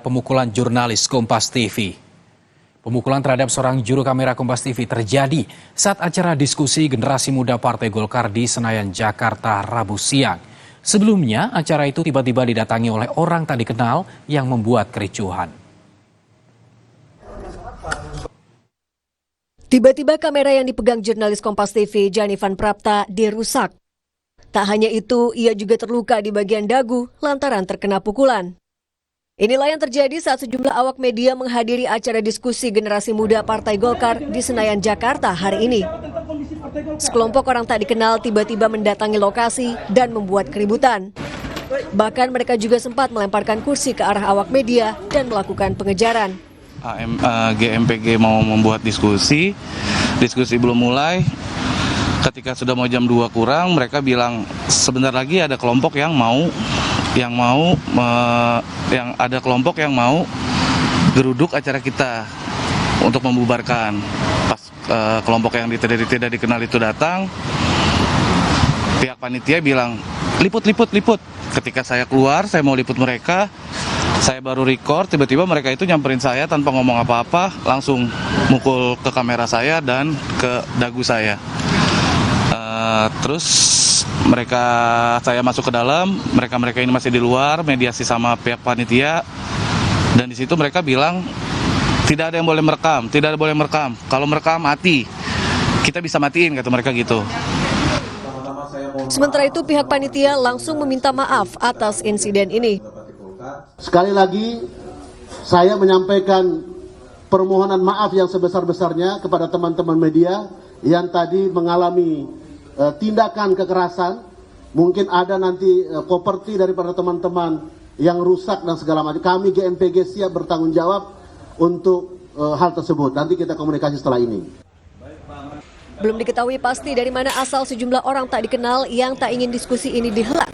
pemukulan jurnalis Kompas TV. Pemukulan terhadap seorang juru kamera Kompas TV terjadi saat acara diskusi generasi muda Partai Golkar di Senayan, Jakarta, Rabu siang. Sebelumnya, acara itu tiba-tiba didatangi oleh orang tak dikenal yang membuat kericuhan. Tiba-tiba kamera yang dipegang jurnalis Kompas TV, Janivan Prapta, dirusak. Tak hanya itu, ia juga terluka di bagian dagu lantaran terkena pukulan. Inilah yang terjadi saat sejumlah awak media menghadiri acara diskusi generasi muda Partai Golkar di Senayan, Jakarta hari ini. Sekelompok orang tak dikenal tiba-tiba mendatangi lokasi dan membuat keributan. Bahkan mereka juga sempat melemparkan kursi ke arah awak media dan melakukan pengejaran. GMPG mau membuat diskusi belum mulai. Ketika sudah mau jam 2 kurang, mereka bilang sebentar lagi ada kelompok yang ada kelompok yang mau geruduk acara kita untuk membubarkan. Pas kelompok yang tidak dikenal itu datang, pihak panitia bilang liput. Ketika saya keluar, saya mau liput mereka, saya baru record, tiba-tiba mereka itu nyamperin saya tanpa ngomong apa-apa, langsung mukul ke kamera saya dan ke dagu saya. Terus saya masuk ke dalam, mereka ini masih di luar, mediasi sama pihak panitia, dan di situ mereka bilang tidak ada yang boleh merekam, kalau merekam mati, kita bisa matiin, kata mereka gitu. Sementara itu pihak panitia langsung meminta maaf atas insiden ini. Sekali lagi saya menyampaikan permohonan maaf yang sebesar-besarnya kepada teman-teman media yang tadi mengalami tindakan kekerasan. Mungkin ada nanti properti daripada teman-teman yang rusak dan segala macam. Kami GMPG siap bertanggung jawab untuk hal tersebut. Nanti kita komunikasi setelah ini. Belum diketahui pasti dari mana asal sejumlah orang tak dikenal yang tak ingin diskusi ini dihelat.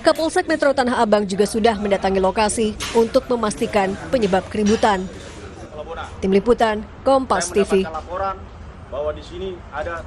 Kapolsek Metro Tanah Abang juga sudah mendatangi lokasi untuk memastikan penyebab keributan. Tim Liputan, Kompas TV. Bahwa di sini ada